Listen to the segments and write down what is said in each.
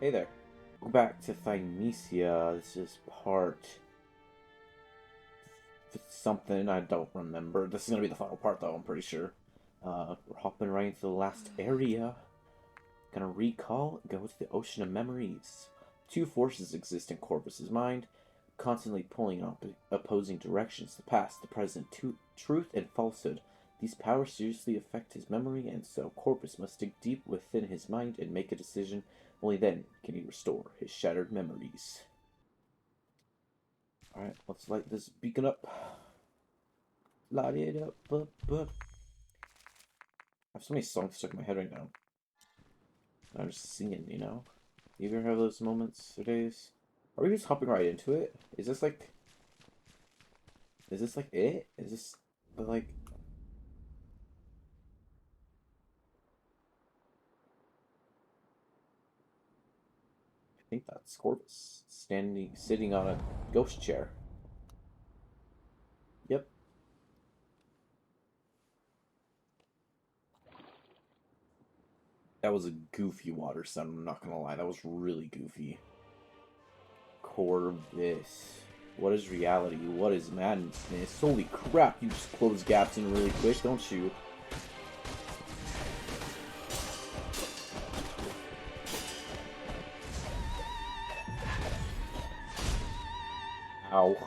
Hey there. Go back to Thymesia. This is part something I don't remember. This is gonna be the final part though, I'm pretty sure. We're hopping right into the last area. Gonna recall, go to the ocean of memories. Two forces exist in Corvus's mind, constantly pulling in opposing directions: the past, the present, truth, and falsehood. These powers seriously affect his memory, and so Corvus must dig deep within his mind and make a decision. Only then can he restore his shattered memories. Alright, let's light this beacon up. Light it up. I have so many songs stuck in my head right now. I'm just singing, you know? You ever have those moments or days? Are we just hopping right into it? Is this like... Is this like it? Is this... But like... I think that's Corvus. Sitting on a ghost chair. Yep. That was a goofy water sound, I'm not gonna lie. That was really goofy. Corvus. What is reality? What is madness? Holy crap, you just close gaps in really quick, don't you? Ow.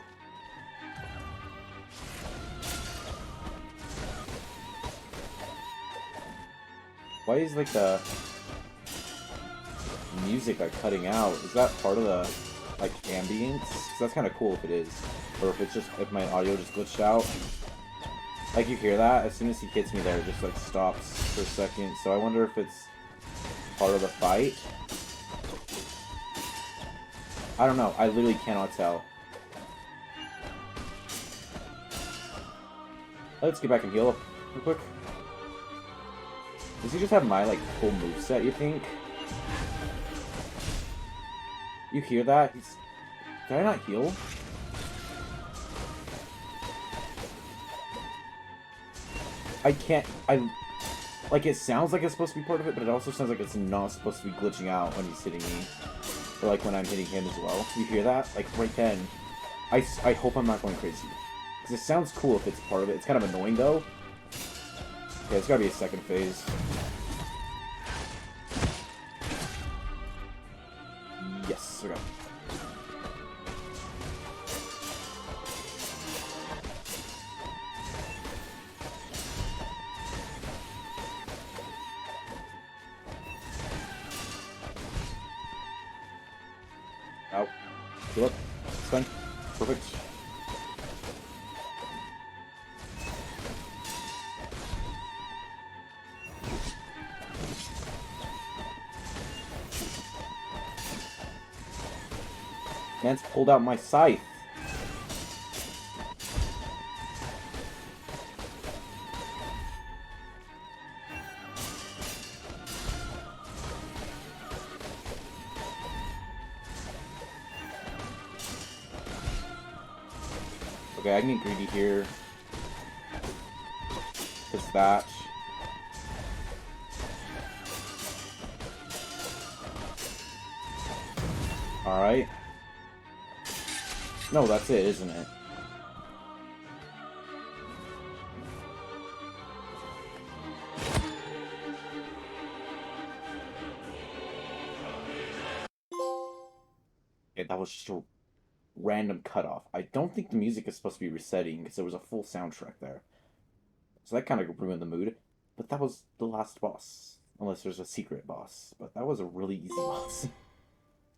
Why is like the music like cutting out? Is that part of the like ambience? 'Cause that's kind of cool if it is, or if it's just if my audio just glitched out. Like you hear that as soon as he hits me there, it just like stops for a second. So I wonder if it's part of the fight. I don't know. I literally cannot tell. Let's get back and heal up real quick. Does he just have my like full moveset, you think? You hear that? Did I not heal? I can't... Like, it sounds like it's supposed to be part of it, but it also sounds like it's not supposed to be glitching out when he's hitting me. Or, like, when I'm hitting him as well. You hear that? Like, right then. I hope I'm not going crazy. Because it sounds cool if it's part of it. It's kind of annoying, though. Okay, it's gotta be a second phase. Yes, okay. Out. Heal up. It's fine. Perfect. Man's pulled out my scythe. Okay, I can get greedy here. Because that. Alright. No, that's it, isn't it? Okay, that was just a random cutoff. I don't think the music is supposed to be resetting because there was a full soundtrack there. So that kind of ruined the mood. But that was the last boss. Unless there's a secret boss. But that was a really easy boss.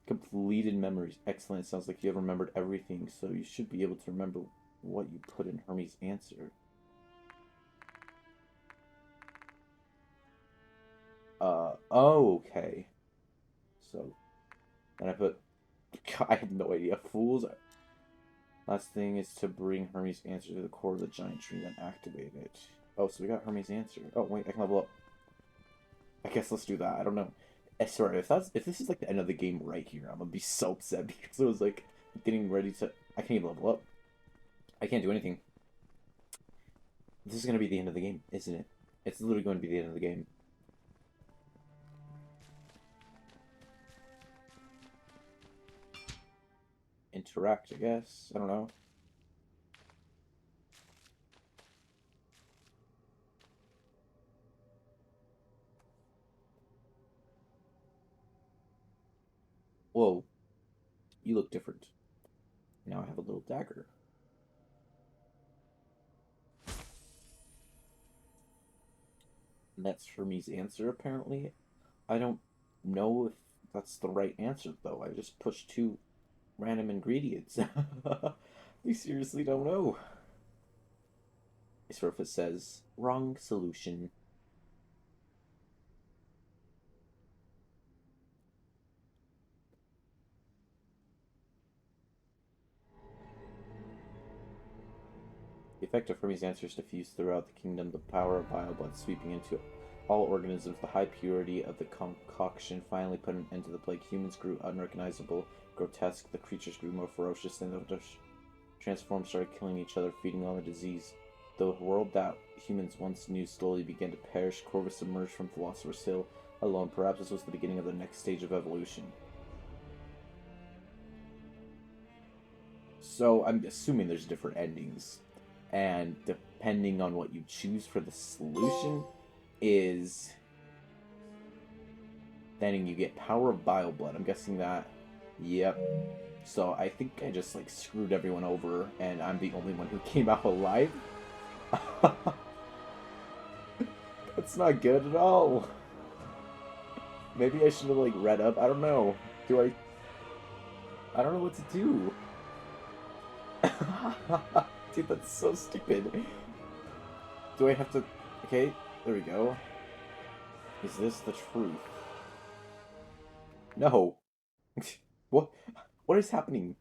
Completed memories. Excellent. Sounds like you have remembered everything, so you should be able to remember what you put in Hermes' answer. Oh, okay. So, then I put... I have no idea. Fools. Last thing is to bring Hermes' answer to the core of the giant tree, then activate it. Oh, so we got Hermes' answer. Oh, wait, I can level up. I guess let's do that. I don't know. I swear, if this is like the end of the game right here, I'm gonna be so upset because it was like getting ready to... I can't even level up. I can't do anything. This is gonna be the end of the game, isn't it? It's literally going to be the end of the game. interact, I guess. I don't know. Whoa, you look different. Now I have a little dagger. And that's Hermes' answer, apparently. I don't know if that's the right answer, though. I just pushed two random ingredients. We seriously don't know. Surface says, wrong solution. The effect of Hermes' answers diffused throughout the kingdom, the power of vile blood sweeping into all organisms, the high purity of the concoction finally put an end to the plague. Humans grew unrecognizable, grotesque, the creatures grew more ferocious, and the transformed started killing each other, feeding on the disease. The world that humans once knew slowly began to perish. Corvus emerged from Philosopher's Hill alone. Perhaps this was the beginning of the next stage of evolution. So I'm assuming there's different endings, and depending on what you choose for the solution is then you get power of bile blood. I'm guessing that. Yep. So I think I just like screwed everyone over, and I'm the only one who came out alive. That's not good at all. Maybe I should have like read up. I don't know. Do I? I don't know what to do. Dude, that's so stupid. Do I have to? Okay, there we go. Is this the truth? No. What? What is happening?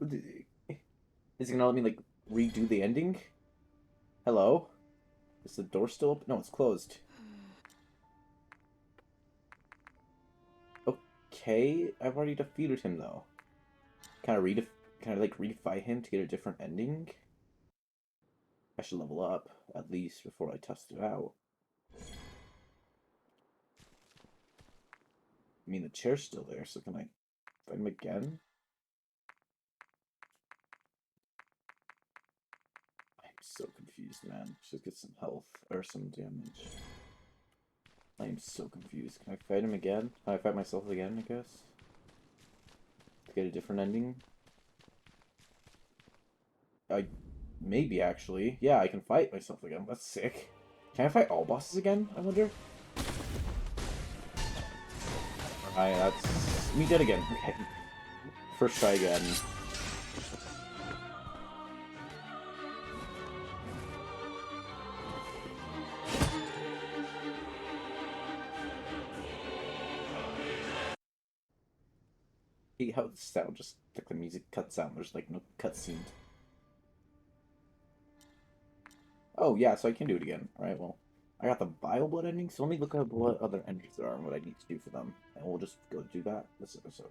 Is it gonna let me like redo the ending? Hello? Is the door still open? No, it's closed. Okay, I've already defeated him though. Can I like redefy him to get a different ending? I should level up at least before I test it out. I mean, the chair's still there, so can I fight him again? I'm so confused, man. Should get some health or some damage. I am so confused. Can I fight him again? Can I fight myself again, I guess? To get a different ending? Maybe, actually. Yeah, I can fight myself again. That's sick. Can I fight all bosses again, I wonder? Alright, that's me dead again. Okay. First try again. Hate how the sound just, like the music cuts out, there's like no cutscene. Oh, yeah, so I can do it again. Alright, well, I got the Bile Blood ending, so let me look up what other endings there are and what I need to do for them. And we'll just go do that this episode.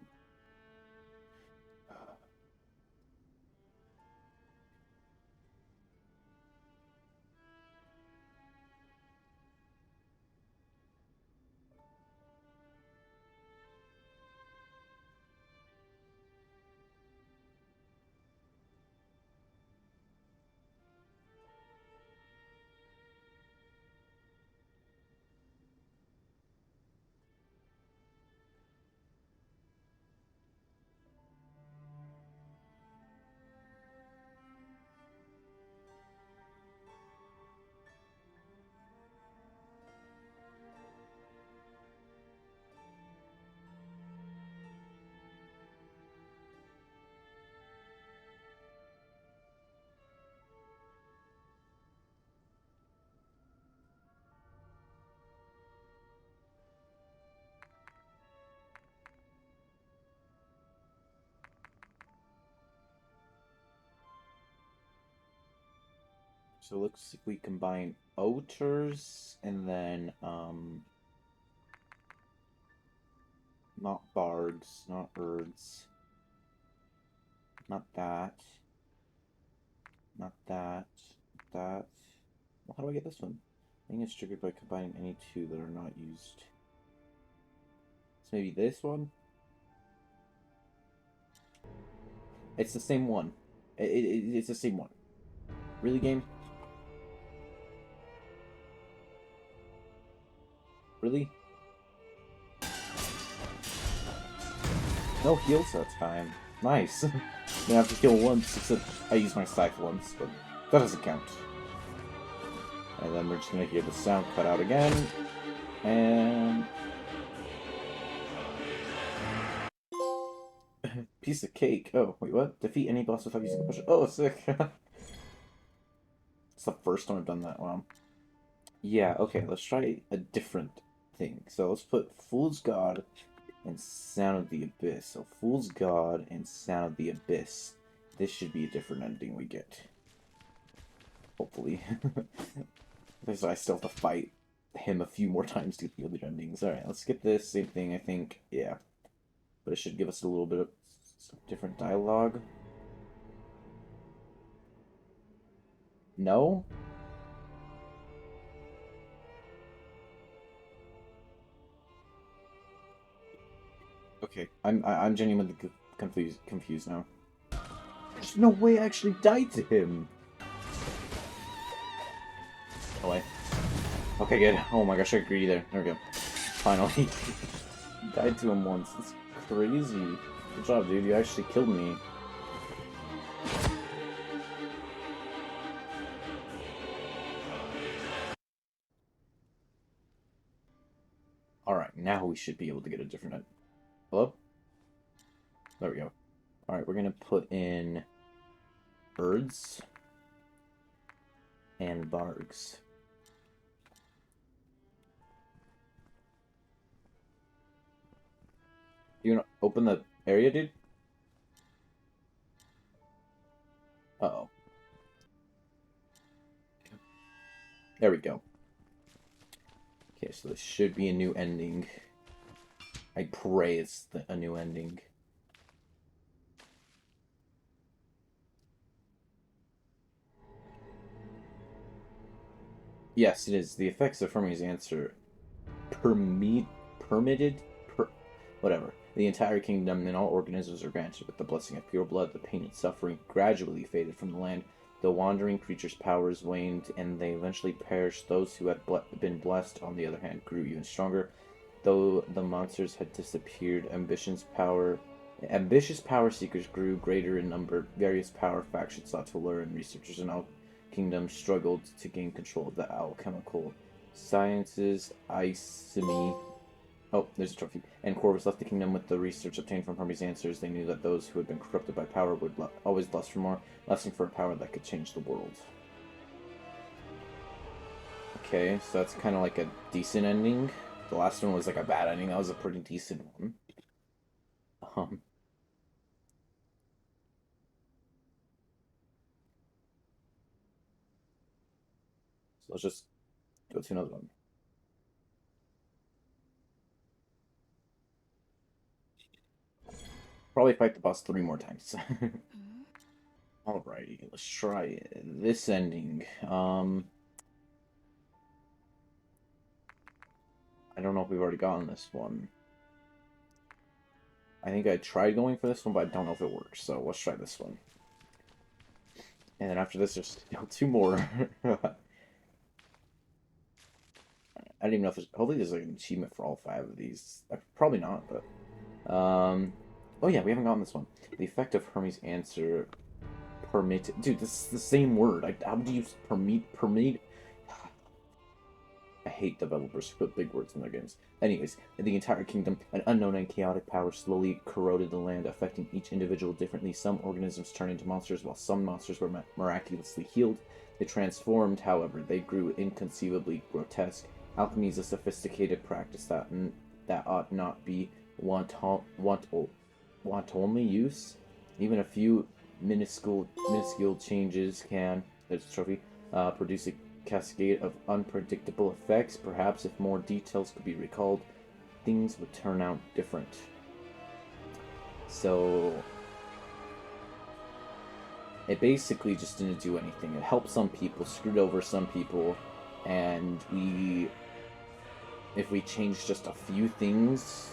So it looks like we combine Oters and then, not Bards, not Urds, not that, not that, that. Well, how do I get this one? I think it's triggered by combining any two that are not used. So maybe this one? It's the same one. It's the same one. Really, game? Really? No heals that time. Nice. You have to heal once, except I used my scythe once, but that doesn't count. And then we're just gonna hear the sound cut out again. And... piece of cake. Oh, wait, what? Defeat any boss without using a push. Oh, sick. It's the first time I've done that. Wow. Yeah, okay, let's try a different thing. So let's put Fool's God and Sound of the Abyss. So Fool's God and Sound of the Abyss. This should be a different ending we get. Hopefully. Because I still have to fight him a few more times to get the other endings. Alright, let's get this. Same thing, I think. Yeah. But it should give us a little bit of some different dialogue. No? Okay, I'm genuinely confused now. There's no way I actually died to him. Oh wait. Okay, good. Oh my gosh, I agree there. There we go. Finally. Died to him once. That's crazy. Good job, dude. You actually killed me. Alright, now we should be able to get a different... Hello? There we go. Alright, we're gonna put in... birds. And bargs. You wanna open the area, dude? Uh-oh. There we go. Okay, so this should be a new ending. I pray it's a new ending. Yes, it is. The effects of Hermes' answer permitted? Whatever. The entire kingdom and all organisms are granted with the blessing of pure blood. The pain and suffering gradually faded from the land. The wandering creatures' powers waned, and they eventually perished. Those who had been blessed, on the other hand, grew even stronger. Though the monsters had disappeared, ambitious power seekers grew greater in number. Various power factions sought to lure, and researchers in all kingdoms struggled to gain control of the alchemical sciences. Oh, there's a trophy. And Corvus left the kingdom with the research obtained from Hermes' answers. They knew that those who had been corrupted by power would always lust for more, lusting for a power that could change the world. Okay, so that's kind of like a decent ending. The last one was like a bad ending. That was a pretty decent one. So let's just go to another one. Probably fight the boss 3 more times. Alrighty, let's try this ending. I don't know if we've already gotten this one. I think I tried going for this one, but I don't know if it works. So let's try this one. And then after this, there's 2 more. I don't even know if there's... Hopefully there's like an achievement for all 5 of these. Probably not, but... Oh yeah, we haven't gotten this one. The effect of Hermes' answer... Permit... Dude, this is the same word. How do you permit... I hate developers who put big words in their games. Anyways, in the entire kingdom, an unknown and chaotic power slowly corroded the land, affecting each individual differently. Some organisms turned into monsters, while some monsters were miraculously healed. They transformed, however. They grew inconceivably grotesque. Alchemy is a sophisticated practice that ought not be wantonly use. Even a few minuscule changes can, there's a trophy, produce a cascade of unpredictable effects. Perhaps if more details could be recalled, things would turn out different. So it basically just didn't do anything. It helped some people, screwed over some people, and if we changed just a few things,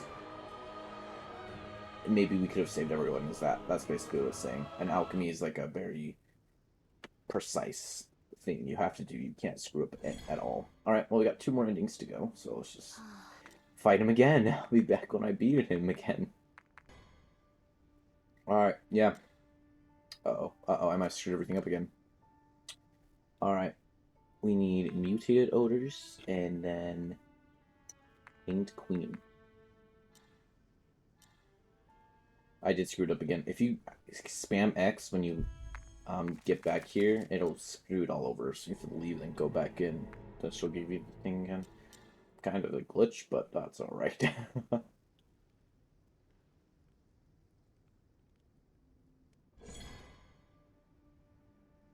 maybe we could have saved everyone. Is that's basically what it's saying. And alchemy is like a very precise thing you have to do. You can't screw up at all. All right, well we got 2 more endings to go, so let's just fight him again. I'll be back when I beat him again. All right, yeah. I might have screwed everything up again. All right, we need mutated odors and then Hanged Queen. I did screw it up again. If you spam X when you get back here, it'll screw it all over. So you have to leave and go back in. That she'll give you the thing again. Kind of a glitch, but that's alright.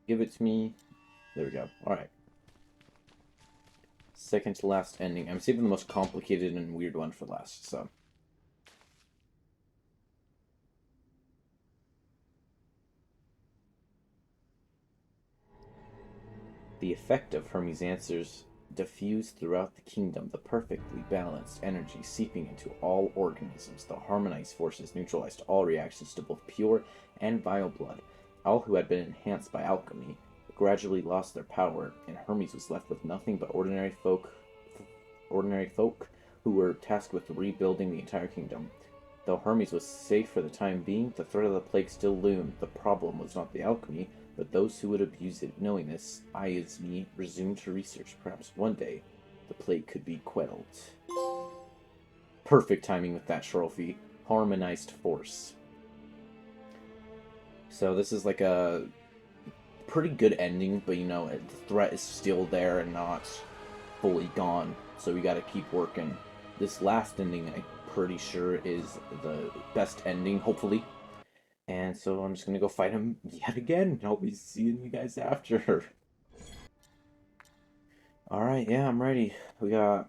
Give it to me. There we go. Alright. Second to last ending. I'm saving the most complicated and weird one for last, so. The effect of Hermes' answers diffused throughout the kingdom, the perfectly balanced energy seeping into all organisms. The harmonized forces neutralized all reactions to both pure and vile blood. All who had been enhanced by alchemy gradually lost their power, and Hermes was left with nothing but ordinary folk who were tasked with rebuilding the entire kingdom. Though Hermes was safe for the time being, the threat of the plague still loomed. The problem was not the alchemy, but those who would abuse it. Knowing this, I, as me, resumed to research. Perhaps one day, the plague could be quelled. Perfect timing with that trophy. Harmonized force. So this is like a pretty good ending, but you know, the threat is still there and not fully gone. So we gotta keep working. This last ending, I'm pretty sure, is the best ending, hopefully. And so I'm just gonna go fight him yet again. I'll be seeing you guys after. Alright, yeah, I'm ready. We got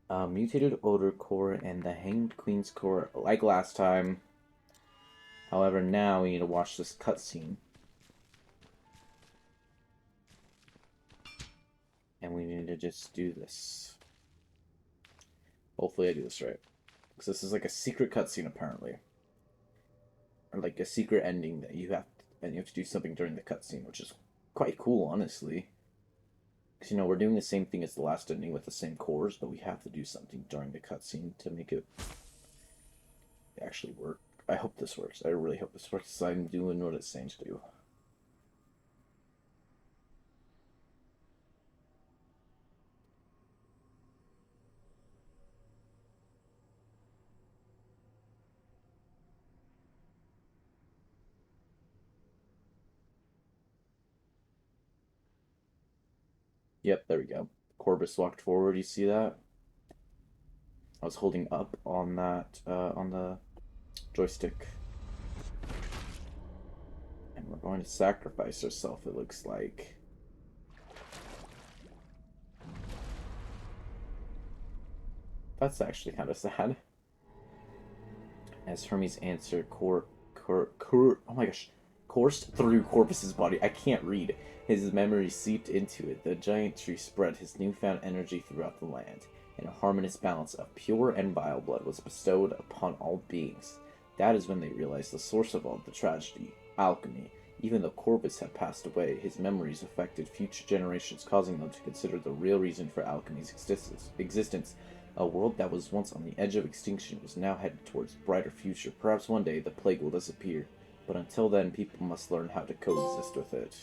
Mutated Odor Core and the Hanged Queen's Core, like last time. However, now we need to watch this cutscene. And we need to just do this. Hopefully I do this right. Because this is like a secret cutscene, apparently. Or like a secret ending that you have to do something during the cutscene, which is quite cool, honestly. Because, you know, we're doing the same thing as the last ending with the same cores, but we have to do something during the cutscene to make it actually work. I hope this works. I really hope this works, because I'm doing what it's saying to do. Yep, there we go. Corbus walked forward, you see that? I was holding up on that, on the joystick. And we're going to sacrifice ourselves, it looks like. That's actually kind of sad. As Hermes answered, oh my gosh, coursed through Corpus's body. I can't read. His memory seeped into it. The giant tree spread his newfound energy throughout the land, and a harmonious balance of pure and vile blood was bestowed upon all beings. That is when they realized the source of all the tragedy, alchemy. Even though Corpus had passed away, his memories affected future generations, causing them to consider the real reason for alchemy's existence. A world that was once on the edge of extinction was now headed towards a brighter future. Perhaps one day the plague will disappear, but until then people must learn how to coexist with it.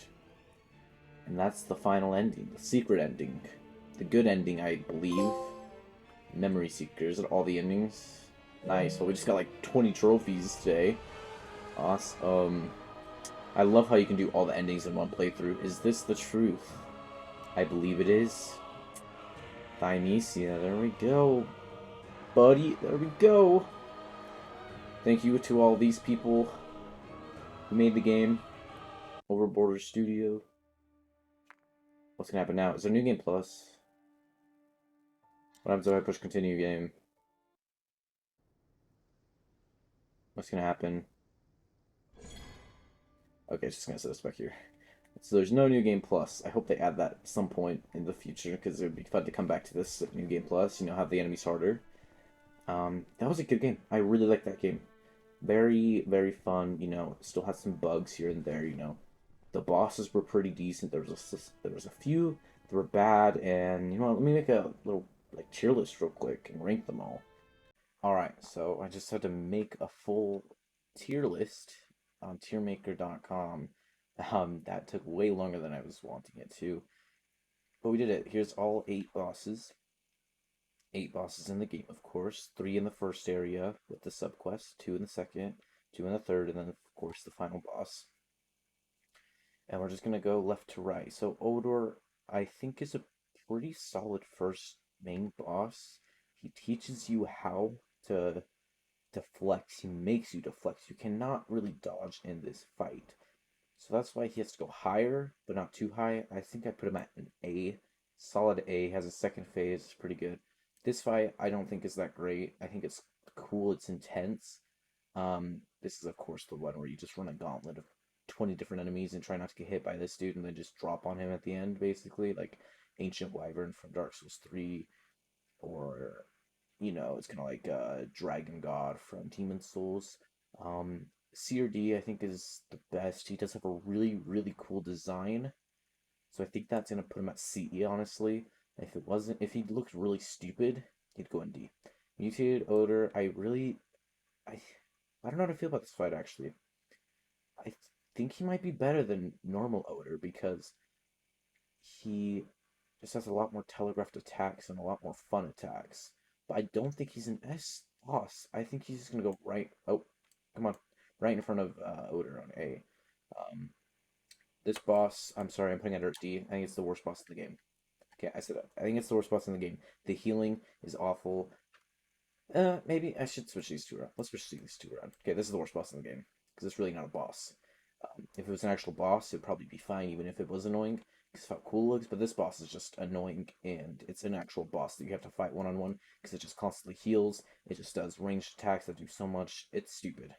And that's the final ending, the secret ending. The good ending, I believe. Memory Seekers at all the endings. Nice, well we just got like 20 trophies today. Awesome. I love how you can do all the endings in one playthrough. Is this the truth? I believe it is. Thymesia, there we go. Buddy, there we go. Thank you to all these people who made the game. Overborder Studio. What's gonna happen now? Is there a new game plus? What happens if I push continue game? What's gonna happen? Okay, it's just gonna set us back here. So there's no new game plus. I hope they add that at some point in the future, because it would be fun to come back to this new game plus. You know, have the enemies harder. That was a good game. I really liked that game. Very, very fun. Still has some bugs here and there. The bosses were pretty decent. There was a few that were bad, and let me make a little like tier list real quick and rank them all. All right, so I just had to make a full tier list on tiermaker.com. That took way longer than I was wanting it to, but we did it. Here's all 8 bosses. 8 bosses in the game, of course. 3 in the first area with the subquest, 2 in the second, 2 in the third, and then of course the final boss. And we're just gonna go left to right. So Odor, I think, is a pretty solid first main boss. He teaches you how to flex. He makes you to flex. You cannot really dodge in this fight. So that's why he has to go higher, but not too high. I think I put him at an A. Solid A, has a second phase, it's pretty good. This fight I don't think is that great. I think it's cool, it's intense. This is of course the one where you just run a gauntlet of 20 different enemies and try not to get hit by this dude and then just drop on him at the end, basically, like Ancient Wyvern from Dark Souls 3, or it's kind of like Dragon God from Demon Souls. C or D, I think, is the best. He does have a really, really cool design, so I think that's gonna put him at C, honestly. If he looked really stupid, he'd go in D. Mutated Odor, I, I don't know how to feel about this fight actually. I think he might be better than normal Odor because he just has a lot more telegraphed attacks and a lot more fun attacks. But I don't think he's an S boss. I think he's just gonna go right. Oh, come on, right in front of Odor on A. Um, this boss, I'm sorry, I'm putting it at D. I think it's the worst boss in the game. Okay, I said that. I think it's the worst boss in the game. The healing is awful. Maybe I should switch these two around. Let's switch these two around. Okay, this is the worst boss in the game because it's really not a boss. If it was an actual boss, it'd probably be fine, even if it was annoying, because of how cool it looks. But this boss is just annoying, and it's an actual boss that you have to fight one on one because it just constantly heals. It just does ranged attacks that do so much. It's stupid.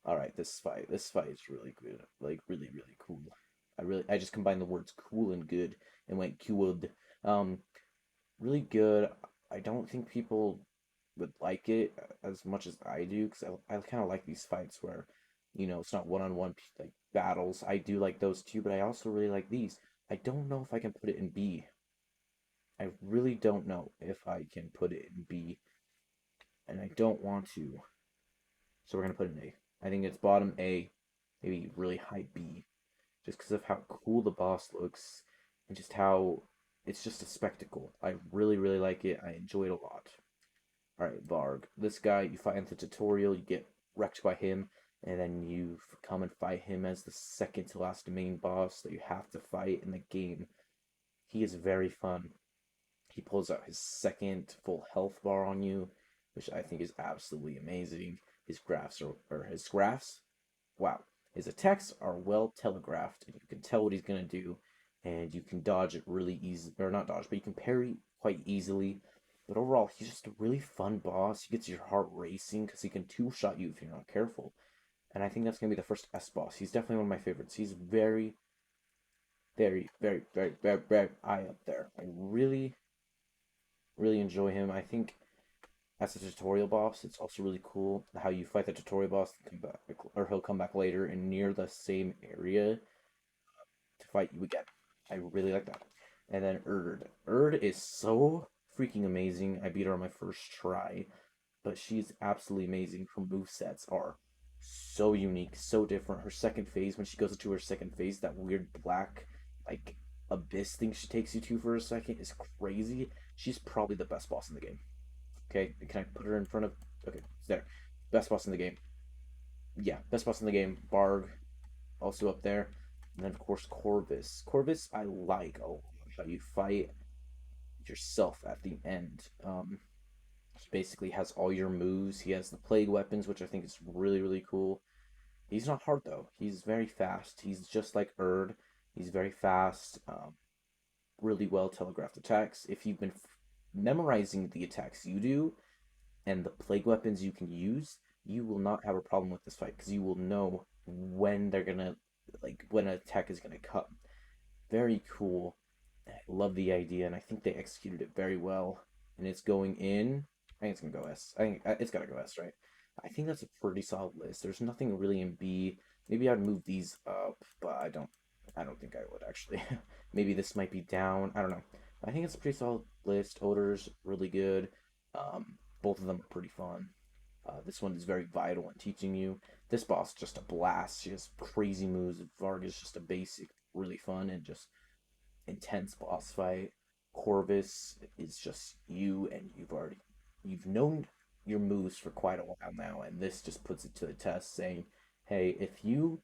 All right, this fight is really good, like really, really cool. I just combined the words cool and good and went good. Um, really good. I don't think people would like it as much as I do because I kind of like these fights where, it's not one-on-one like battles. I do like those too, but I also really like these. I don't know if I can put it in B. I really don't know if I can put it in B, and I don't want to. So we're gonna put it in A. I think it's bottom A, maybe really high B, just because of how cool the boss looks and just how it's just a spectacle. I really, really like it. I enjoy it a lot. Alright, Varg. This guy, you fight in the tutorial, you get wrecked by him, and then you come and fight him as the second to last main boss that you have to fight in the game. He is very fun. He pulls out his second full health bar on you, which I think is absolutely amazing. His graphs, wow. His attacks are well telegraphed, and you can tell what he's gonna do, and you can dodge it really easy, or not dodge, but you can parry quite easily. But overall, he's just a really fun boss. He gets your heart racing because he can two-shot you if you're not careful. And I think that's gonna be the first S boss. He's definitely one of my favorites. He's very, very, very, very, very, very high up there. I really, really enjoy him. I think as a tutorial boss, it's also really cool how you fight the tutorial boss and come back, or he'll come back later and near the same area to fight you again. I really like that. And then Erd. Erd is so freaking amazing. I beat her on my first try, but she's absolutely amazing. Her movesets are so unique, so different. Her second phase, when she goes into her second phase, that weird black, like, abyss thing she takes you to for a second is crazy. She's probably the best boss in the game. Okay, can I put her in front of? Okay, it's there. Best boss in the game. Yeah, best boss in the game. Barg, also up there. And then of course Corvus. Corvus, I like how you fight yourself at the end. He basically has all your moves. He has the plague weapons, which I think is really, really cool. He's not hard though. He's very fast. He's just like Erd. He's very fast. Really well telegraphed attacks. If you've been memorizing the attacks you do, and the plague weapons you can use, you will not have a problem with this fight because you will know when they're gonna, like, when an attack is gonna come. Very cool. I love the idea, and I think they executed it very well. And it's going in. I think it's gonna go S. I think it's gotta go S, right? I think that's a pretty solid list. There's nothing really in B. Maybe I'd move these up, but I don't think I would actually. Maybe this might be down. I don't know. I think it's a pretty solid list. Odor's really good. Both of them are pretty fun. This one is very vital in teaching you. This boss is just a blast. She has crazy moves. Varg is just a basic, really fun and just intense boss fight. Corvus is just you, and you've known your moves for quite a while now, and this just puts it to the test, saying, "Hey, if you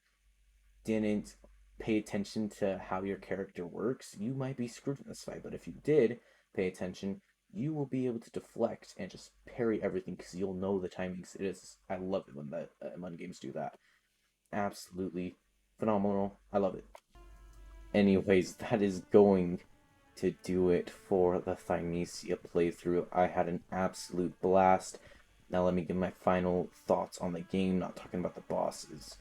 didn't pay attention to how your character works, you might be screwed in this fight. But if you did pay attention, you will be able to deflect and just parry everything because you'll know the timings." I love it when games do that. Absolutely phenomenal. I love it. Anyways, that is going to do it for the Thymesia playthrough. I had an absolute blast. Now let me give my final thoughts on the game, not talking about the bosses.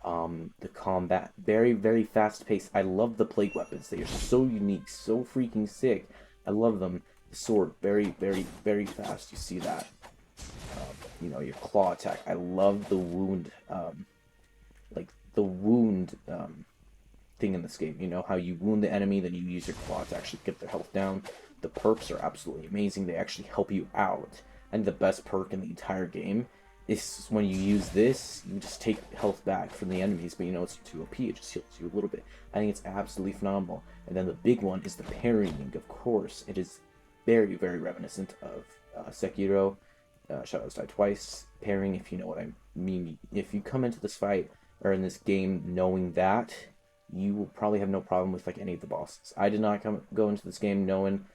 The combat, very, very fast paced. I love the plague weapons. They are so unique, so freaking sick. I love them. The sword, very, very, very fast. You see that. Your claw attack. I love the wound, like the wound thing in this game. You know how you wound the enemy, then you use your claw to actually get their health down. The perks are absolutely amazing. They actually help you out. And the best perk in the entire game is when you use this, you just take health back from the enemies, but it's too OP, it just heals you a little bit. I think it's absolutely phenomenal. And then the big one is the parrying, of course. It is very, very reminiscent of Sekiro, Shadows Die Twice, parrying, if you know what I mean. If you come into this fight, or in this game, knowing that, you will probably have no problem with like any of the bosses. I did not go into this game knowing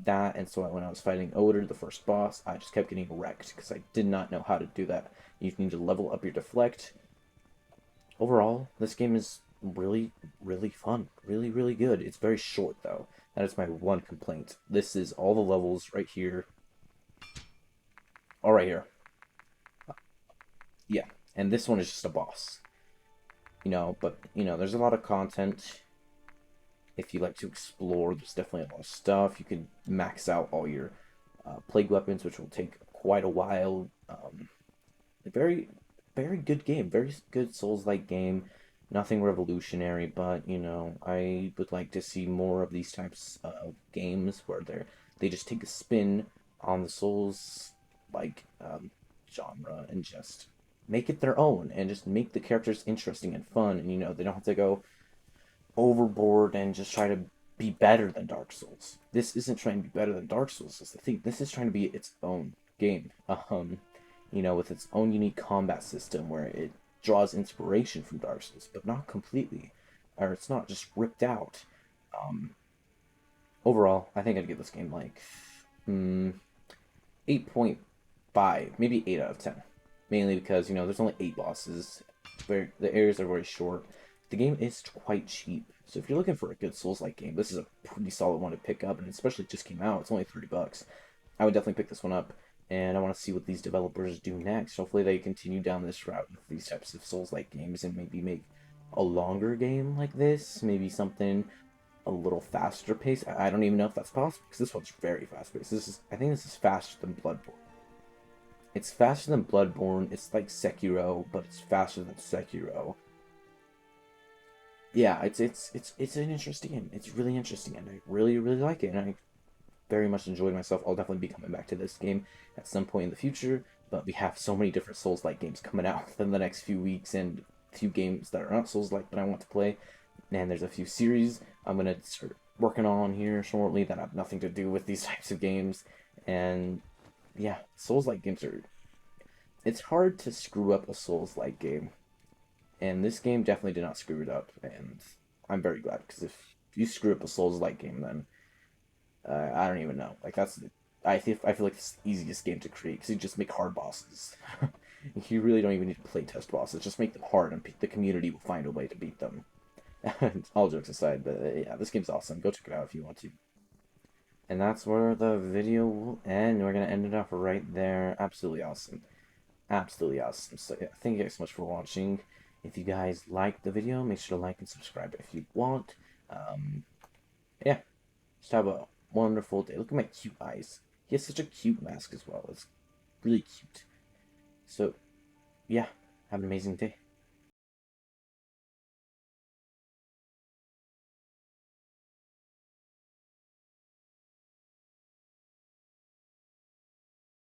that, and so when I was fighting Oder, the first boss, I just kept getting wrecked because I did not know how to do that. You need to level up your deflect. Overall, this game is really, really fun. Really, really good. It's very short, though. That is my one complaint. This is all the levels right here. All right here. Yeah, and this one is just a boss. But, there's a lot of content. If you like to explore, there's definitely a lot of stuff. You can max out all your plague weapons, which will take quite a while. A very, very good game. Very good Souls-like game. Nothing revolutionary, but I would like to see more of these types of games where they just take a spin on the Souls like genre and just make it their own and just make the characters interesting and fun. And they don't have to go overboard and just try to be better than Dark Souls. This isn't trying to be better than Dark Souls, is the thing. This is trying to be its own game. With its own unique combat system where it draws inspiration from Dark Souls, but not completely. Or it's not just ripped out. Overall, I think I'd give this game like 8.5, maybe 8 out of 10. Mainly because, there's only 8 bosses. The areas are very short. The game is quite cheap. So if you're looking for a good Souls-like game, this is a pretty solid one to pick up, and especially it just came out. It's only $30. I would definitely pick this one up, and I want to see what these developers do next. Hopefully they continue down this route with these types of Souls-like games and maybe make a longer game like this. Maybe something a little faster paced. I don't even know if that's possible, because this one's very fast paced. I think this is faster than Bloodborne. It's faster than Bloodborne. It's like Sekiro, but it's faster than Sekiro. Yeah, it's an interesting game. It's really interesting, and I really, really like it, and I very much enjoyed myself. I'll definitely be coming back to this game at some point in the future, but we have so many different Souls-like games coming out in the next few weeks, and a few games that are not Souls-like that I want to play, and there's a few series I'm going to start working on here shortly that have nothing to do with these types of games, and yeah, Souls-like games are... It's hard to screw up a Souls-like game. And this game definitely did not screw it up, and I'm very glad, because if you screw up a Souls-like game, then I don't even know. Like I feel like it's the easiest game to create, because you just make hard bosses. You really don't even need to play test bosses. Just make them hard, and the community will find a way to beat them. All jokes aside, but yeah, this game's awesome. Go check it out if you want to. And that's where the video will end. We're gonna end it off right there. Absolutely awesome. Absolutely awesome. So yeah, thank you guys so much for watching. If you guys liked the video, make sure to like and subscribe if you want. Yeah, just have a wonderful day. Look at my cute eyes. He has such a cute mask as well. It's really cute. So, yeah, have an amazing day.